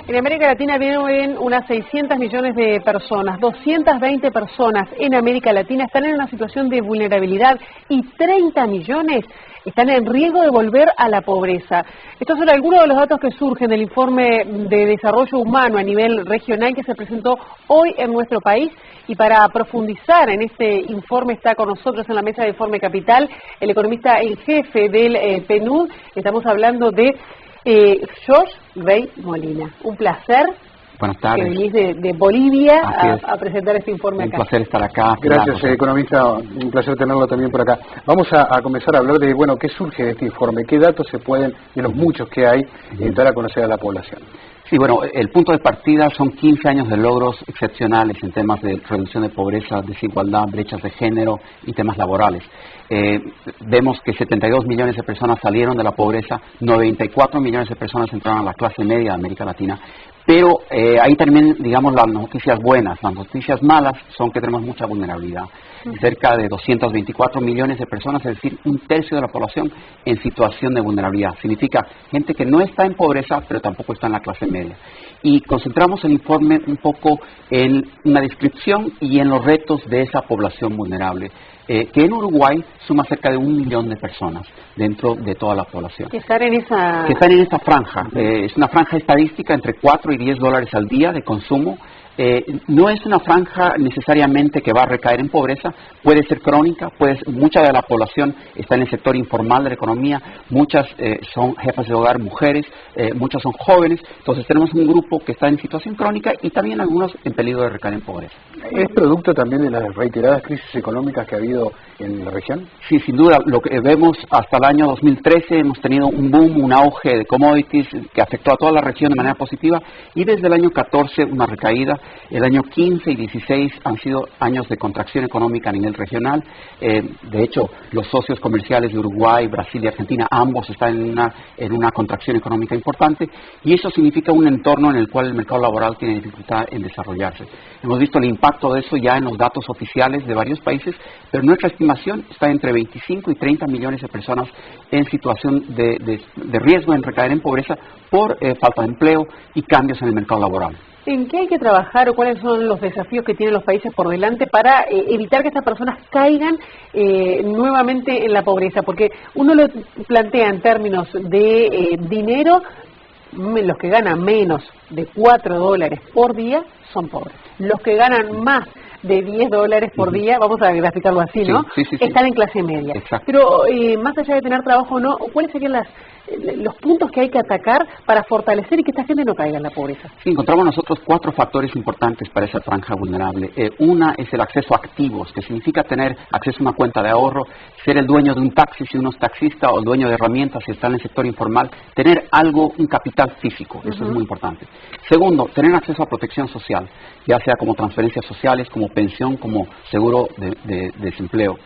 En América Latina viven unas 600 millones de personas, 220 personas en América Latina están en una situación de vulnerabilidad y 30 millones están en riesgo de volver a la pobreza. Estos son algunos de los datos que surgen del informe de desarrollo humano a nivel regional que se presentó hoy en nuestro país, y para profundizar en este informe está con nosotros en la mesa de Informe Capital el economista en jefe del PNUD. Estamos hablando de Jorge Rey Molina. Un placer. Buenas tardes. Que venís de Bolivia a presentar este informe acá. Un placer estar acá. Gracias, economista. Un placer tenerlo también por acá. Vamos a comenzar a hablar de, bueno, qué surge de este informe, qué datos se pueden, de los muchos que hay, dar a conocer a la población. Sí, bueno, el punto de partida son 15 años de logros excepcionales en temas de reducción de pobreza, desigualdad, brechas de género y temas laborales. Vemos que 72 millones de personas salieron de la pobreza, 94 millones de personas entraron a la clase media de América Latina. Pero ahí también, digamos, las noticias buenas. Las noticias malas son que tenemos mucha vulnerabilidad. Cerca de 224 millones de personas, es decir, un tercio de la población en situación de vulnerabilidad. Significa gente que no está en pobreza, pero tampoco está en la clase media. Y concentramos el informe un poco en una descripción y en los retos de esa población vulnerable, que en Uruguay suma cerca de 1 millón de personas dentro de toda la población. Que están en esa franja. Es una franja estadística entre 4 y 10 dólares al día de consumo. No es una franja necesariamente que va a recaer en pobreza, puede ser crónica, mucha de la población está en el sector informal de la economía, muchas son jefas de hogar mujeres, muchas son jóvenes, entonces tenemos un grupo que está en situación crónica y también algunos en peligro de recaer en pobreza. ¿Es producto también de las reiteradas crisis económicas que ha habido en la región? Sí, sin duda, lo que vemos hasta el año 2013 hemos tenido un boom, un auge de commodities que afectó a toda la región de manera positiva, y desde el año 14 una recaída. El año 15 y 16 han sido años de contracción económica a nivel regional. De hecho, los socios comerciales de Uruguay, Brasil y Argentina, ambos están en una contracción económica importante, y eso significa un entorno en el cual el mercado laboral tiene dificultad en desarrollarse. Hemos visto el impacto de eso ya en los datos oficiales de varios países, pero nuestra estimación está entre 25 y 30 millones de personas en situación de riesgo en recaer en pobreza por falta de empleo y cambios en el mercado laboral. ¿En qué hay que trabajar o cuáles son los desafíos que tienen los países por delante para evitar que estas personas caigan nuevamente en la pobreza? Porque uno lo plantea en términos de dinero, los que ganan menos de 4 dólares por día son pobres. Los que ganan más de 10 dólares por día, vamos a graficarlo así, ¿no? Sí. Están en clase media. Exacto. Pero más allá de tener trabajo o no, ¿cuáles serían los puntos que hay que atacar para fortalecer y que esta gente no caiga en la pobreza? Sí, encontramos nosotros 4 factores importantes para esa franja vulnerable. Una es el acceso a activos, que significa tener acceso a una cuenta de ahorro, ser el dueño de un taxi si uno es taxista o el dueño de herramientas si está en el sector informal, tener un capital físico, eso es muy importante. Segundo, tener acceso a protección social, ya sea como transferencias sociales, como pensión, como seguro de desempleo.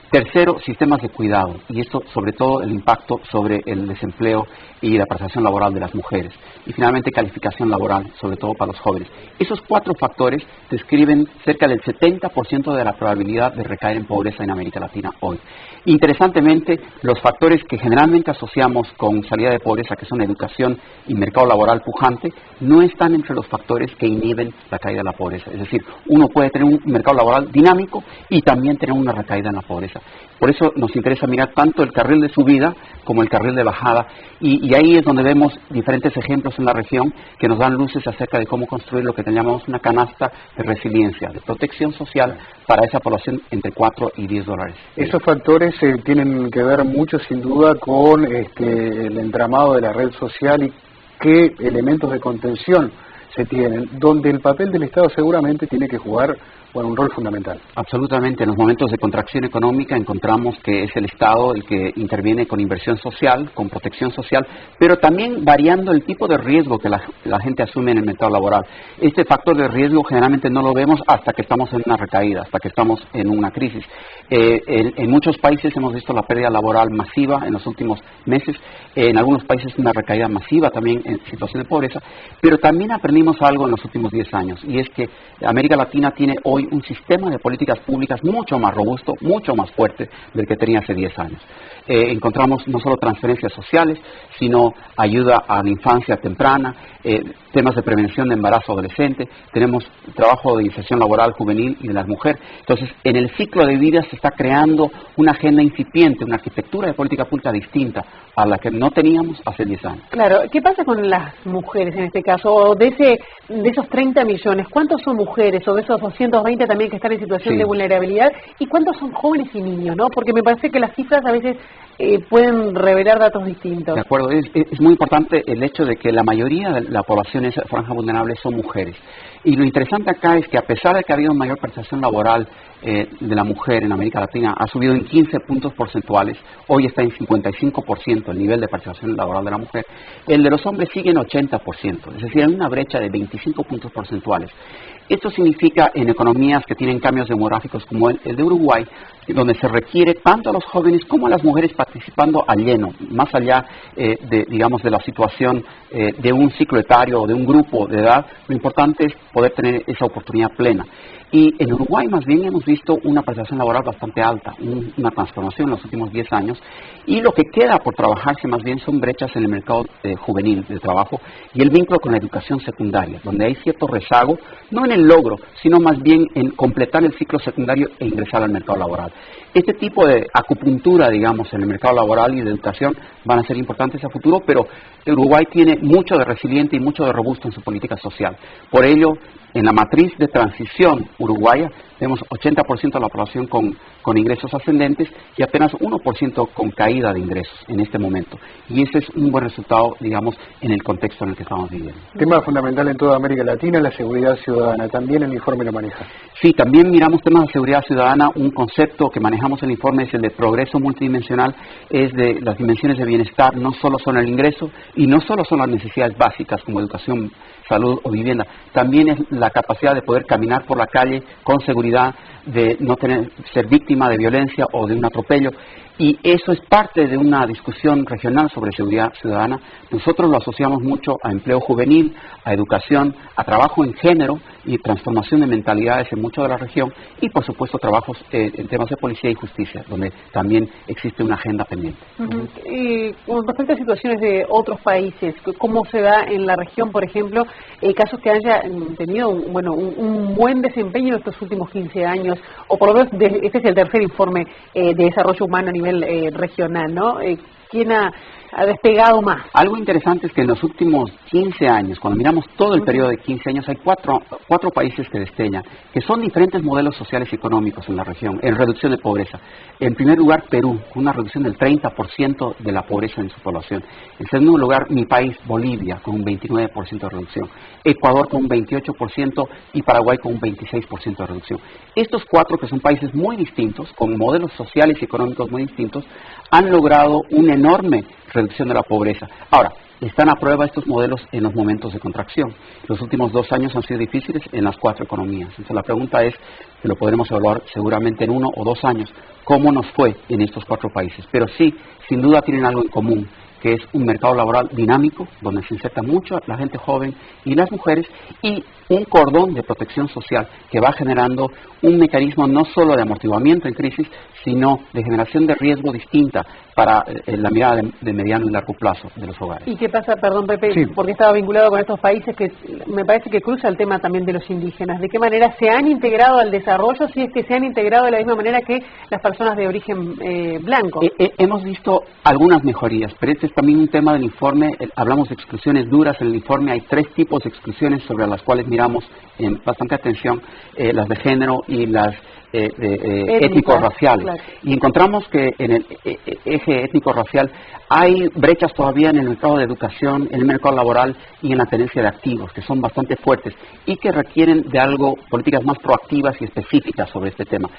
Tercero, sistemas de cuidado, y esto sobre todo el impacto sobre el desempleo y la prestación laboral de las mujeres. Y finalmente, calificación laboral, sobre todo para los jóvenes. Esos 4 factores describen cerca del 70% de la probabilidad de recaer en pobreza en América Latina hoy. Interesantemente, los factores que generalmente asociamos con salida de pobreza, que son educación y mercado laboral pujante, no están entre los factores que inhiben la caída de la pobreza. Es decir, uno puede tener un mercado laboral dinámico y también tener una recaída en la pobreza. Por eso nos interesa mirar tanto el carril de subida como el carril de bajada, y ahí es donde vemos diferentes ejemplos en la región que nos dan luces acerca de cómo construir lo que llamamos una canasta de resiliencia, de protección social para esa población entre 4 y 10 dólares. Esos factores tienen que ver mucho, sin duda, con el entramado de la red social y qué elementos de contención se tienen, donde el papel del Estado seguramente tiene que jugar un rol fundamental. Absolutamente. En los momentos de contracción económica encontramos que es el Estado el que interviene con inversión social, con protección social, pero también variando el tipo de riesgo que la gente asume en el mercado laboral. Este factor de riesgo generalmente no lo vemos hasta que estamos en una recaída, hasta que estamos en una crisis. En muchos países hemos visto la pérdida laboral masiva en los últimos meses, en algunos países una recaída masiva también en situación de pobreza, pero también aprendimos algo en los últimos 10 años, y es que América Latina tiene hoy hoy un sistema de políticas públicas mucho más robusto, mucho más fuerte del que tenía hace 10 años. Encontramos no solo transferencias sociales, sino ayuda a la infancia temprana, temas de prevención de embarazo adolescente, tenemos trabajo de inserción laboral juvenil y de la mujer. Entonces, en el ciclo de vida se está creando una agenda incipiente, una arquitectura de política pública distinta a la que no teníamos hace 10 años. Claro, ¿qué pasa con las mujeres en este caso? O de esos 30 millones, ¿cuántos son mujeres? O de esos 220 también que están en situación de vulnerabilidad, ¿y cuántos son jóvenes y niños, no? Porque me parece que las cifras a veces pueden revelar datos distintos. De acuerdo, es muy importante el hecho de que la mayoría de la población en esa franja vulnerable son mujeres. Y lo interesante acá es que a pesar de que ha habido mayor participación laboral de la mujer en América Latina, ha subido en 15 puntos porcentuales, hoy está en 55% el nivel de participación laboral de la mujer, el de los hombres sigue en 80%, es decir, hay una brecha de 25 puntos porcentuales. Esto significa en economías que tienen cambios demográficos como el de Uruguay, donde se requiere tanto a los jóvenes como a las mujeres participando al lleno, más allá de la situación de un ciclo etario o de un grupo de edad. Lo importante es poder tener esa oportunidad plena. Y en Uruguay más bien hemos visto una participación laboral bastante alta, una transformación en los últimos 10 años, y lo que queda por trabajarse más bien son brechas en el mercado juvenil de trabajo y el vínculo con la educación secundaria, donde hay cierto rezago, no en el logro, sino más bien en completar el ciclo secundario e ingresar al mercado laboral. Este tipo de acupuntura, digamos, en el mercado laboral y de educación van a ser importantes a futuro, pero Uruguay tiene mucho de resiliente y mucho de robusto en su política social. Por ello, en la matriz de transición uruguaya tenemos 80% de la población con ingresos ascendentes y apenas 1% con caída de ingresos en este momento. Y ese es un buen resultado, digamos, en el contexto en el que estamos viviendo. Tema fundamental en toda América Latina, la seguridad ciudadana. También el informe lo maneja. Sí, también miramos temas de seguridad ciudadana. Un concepto que manejamos en el informe es el de progreso multidimensional, es de las dimensiones de bienestar, no solo son el ingreso y no solo son las necesidades básicas como educación, salud o vivienda, también es la capacidad de poder caminar por la calle con seguridad, de no ser víctima de violencia o de un atropello. Y eso es parte de una discusión regional sobre seguridad ciudadana. Nosotros lo asociamos mucho a empleo juvenil, a educación, a trabajo en género y transformación de mentalidades en mucho de la región y, por supuesto, trabajos en temas de policía y justicia, donde también existe una agenda pendiente. Y con respecto a situaciones de otros países, ¿cómo se da en la región, por ejemplo, casos que hayan tenido un buen desempeño en estos últimos 15 años, o por lo menos este es el tercer informe de desarrollo humano a nivel regional, ¿no? ¿Quién ha despegado más? Algo interesante es que en los últimos 15 años, cuando miramos todo el periodo de 15 años, hay cuatro países que destellan, que son diferentes modelos sociales y económicos en la región, en reducción de pobreza. En primer lugar, Perú, con una reducción del 30% de la pobreza en su población. En segundo lugar, mi país, Bolivia, con un 29% de reducción. Ecuador con un 28% y Paraguay con un 26% de reducción. Estos cuatro, que son países muy distintos, con modelos sociales y económicos muy distintos, han logrado una enorme reducción de la pobreza. Ahora, están a prueba estos modelos en los momentos de contracción. Los últimos 2 años han sido difíciles en las 4 economías. Entonces la pregunta es, que lo podremos evaluar seguramente en 1 o 2 años, cómo nos fue en estos 4 países. Pero sí, sin duda tienen algo en común, que es un mercado laboral dinámico, donde se inserta mucho la gente joven y las mujeres, y un cordón de protección social que va generando un mecanismo no solo de amortiguamiento en crisis, sino de generación de riesgo distinta para la mirada de mediano y largo plazo de los hogares. ¿Y qué pasa, perdón Pepe, sí, porque estaba vinculado con estos países que me parece que cruza el tema también de los indígenas? ¿De qué manera se han integrado al desarrollo, si es que se han integrado de la misma manera que las personas de origen blanco? Hemos visto algunas mejorías, pero este es también un tema del informe. Hablamos de exclusiones duras en el informe. Hay 3 tipos de exclusiones sobre las cuales miramos en bastante atención, las de género y las étnico-raciales. Claro. Y encontramos que en el eje étnico-racial hay brechas todavía en el mercado de educación, en el mercado laboral y en la tenencia de activos, que son bastante fuertes y que requieren de políticas más proactivas y específicas sobre este tema.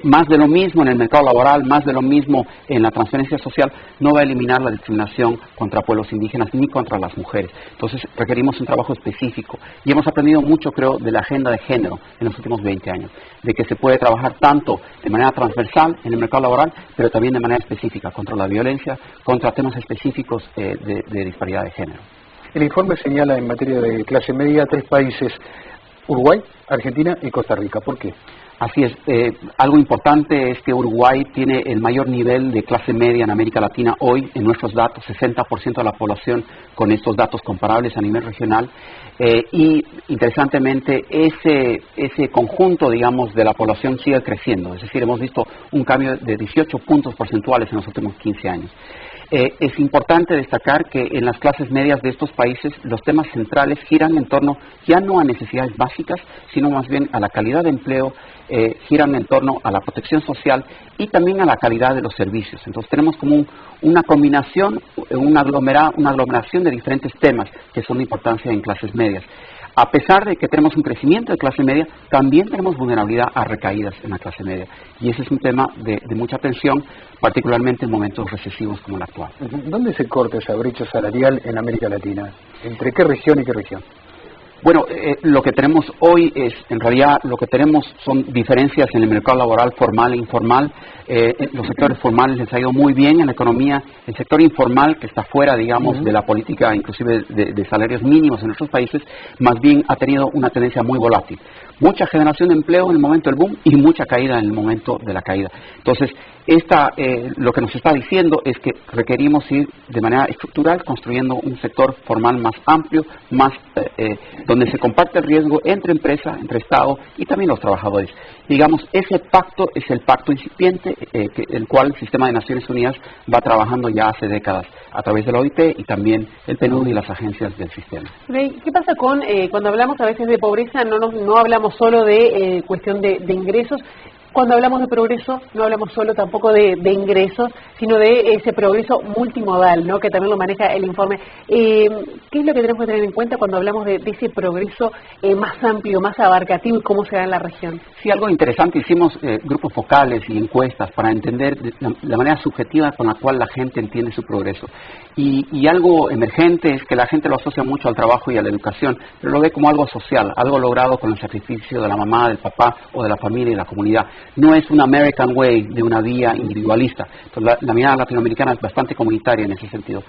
Más de lo mismo en el mercado laboral, más de lo mismo en la transferencia social, no va a eliminar la discriminación contra pueblos indígenas ni contra las mujeres. Entonces requerimos un trabajo específico y hemos aprendido mucho, creo, de la agenda de género en los últimos 20 años, de que se puede trabajar tanto de manera transversal en el mercado laboral, pero también de manera específica contra la violencia, contra temas específicos de disparidad de género. El informe señala en materia de clase media 3 países. Uruguay, Argentina y Costa Rica. ¿Por qué? Así es. Algo importante es que Uruguay tiene el mayor nivel de clase media en América Latina hoy, en nuestros datos, 60% de la población con estos datos comparables a nivel regional. Y interesantemente, ese conjunto, digamos, de la población sigue creciendo. Es decir, hemos visto un cambio de 18 puntos porcentuales en los últimos 15 años. Es importante destacar que en las clases medias de estos países los temas centrales giran en torno ya no a necesidades básicas, sino más bien a la calidad de empleo, giran en torno a la protección social y también a la calidad de los servicios. Entonces tenemos como una combinación, una aglomeración de diferentes temas que son de importancia en clases medias. A pesar de que tenemos un crecimiento de clase media, también tenemos vulnerabilidad a recaídas en la clase media. Y ese es un tema de mucha atención, particularmente en momentos recesivos como el actual. ¿Dónde se corta esa brecha salarial en América Latina? ¿Entre qué región y qué región? Bueno, lo que tenemos hoy es, en realidad, lo que tenemos son diferencias en el mercado laboral formal e informal. Los sectores formales les ha ido muy bien en la economía. El sector informal, que está fuera, digamos, de la política, inclusive de salarios mínimos en nuestros países, más bien ha tenido una tendencia muy volátil. Mucha generación de empleo en el momento del boom y mucha caída en el momento de la caída. Entonces, lo que nos está diciendo es que requerimos ir de manera estructural construyendo un sector formal más amplio, más donde se comparte el riesgo entre empresa, entre Estado y también los trabajadores. Digamos, ese pacto es el pacto incipiente, el cual el Sistema de Naciones Unidas va trabajando ya hace décadas a través de la OIT y también el PNUD y las agencias del sistema. ¿Qué pasa con cuando hablamos a veces de pobreza? No hablamos solo de cuestión de ingresos. Cuando hablamos de progreso, no hablamos solo tampoco de ingresos, sino de ese progreso multimodal, ¿no?, que también lo maneja el informe. ¿Qué es lo que tenemos que tener en cuenta cuando hablamos de ese progreso más amplio, más abarcativo y cómo se da en la región? Sí, algo interesante. Hicimos grupos focales y encuestas para entender la manera subjetiva con la cual la gente entiende su progreso. Y algo emergente es que la gente lo asocia mucho al trabajo y a la educación, pero lo ve como algo social, algo logrado con el sacrificio de la mamá, del papá o de la familia y la comunidad. No es un American way de una vía individualista. Entonces, la mirada latinoamericana es bastante comunitaria en ese sentido.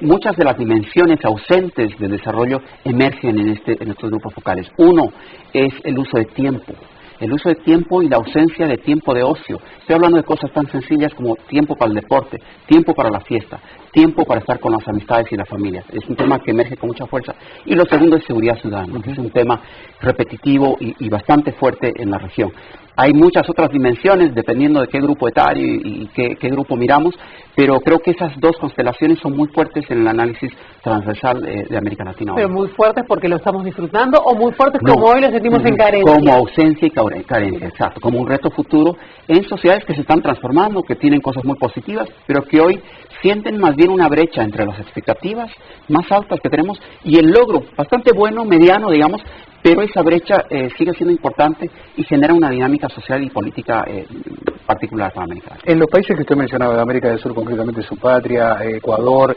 Muchas de las dimensiones ausentes del desarrollo emergen en estos grupos focales. Uno es el uso de tiempo. El uso de tiempo y la ausencia de tiempo de ocio. Estoy hablando de cosas tan sencillas como tiempo para el deporte, tiempo para la fiesta, tiempo para estar con las amistades y la familia. Es un tema que emerge con mucha fuerza. Y lo segundo es seguridad ciudadana, que es un tema repetitivo y bastante fuerte en la región. Hay muchas otras dimensiones, dependiendo de qué grupo etario y qué grupo miramos, pero creo que esas dos constelaciones son muy fuertes en el análisis transversal de América Latina. ¿Pero muy fuertes porque lo estamos disfrutando o muy fuertes como hoy lo sentimos en carencia? Como ausencia y carencia, exacto, como un reto futuro en sociedades que se están transformando, que tienen cosas muy positivas, pero que hoy sienten más bien una brecha entre las expectativas más altas que tenemos y el logro bastante bueno, mediano, digamos, pero esa brecha sigue siendo importante y genera una dinámica social y política particular para América Latina. En los países que usted mencionaba de América del Sur, concretamente su patria, Ecuador,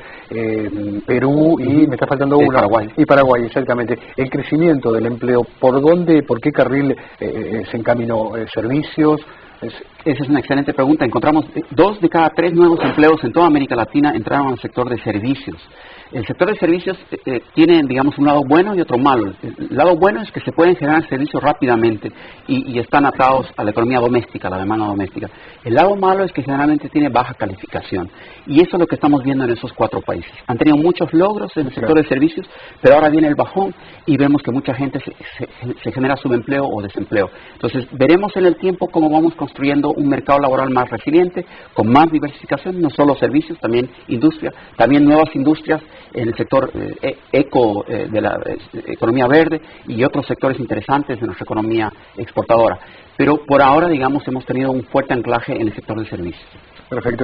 Perú y me está faltando uno. Paraguay. Y Paraguay, exactamente. El crecimiento del empleo, ¿por qué carril se encaminó? ¿Servicios? Esa es una excelente pregunta. Encontramos 2 de cada 3 nuevos empleos en toda América Latina entraron al sector de servicios. El sector de servicios tiene, digamos, un lado bueno y otro malo. El lado bueno es que se pueden generar servicios rápidamente y están atados a la economía doméstica, a la demanda doméstica. El lado malo es que generalmente tiene baja calificación. Y eso es lo que estamos viendo en esos 4 países. Han tenido muchos logros en el sector de servicios, pero ahora viene el bajón y vemos que mucha gente se genera subempleo o desempleo. Entonces, veremos en el tiempo cómo vamos construyendo un mercado laboral más resiliente, con más diversificación, no solo servicios, también industria, también nuevas industrias en el sector de la economía verde y otros sectores interesantes de nuestra economía exportadora. Pero por ahora, digamos, hemos tenido un fuerte anclaje en el sector de servicios. Perfecto.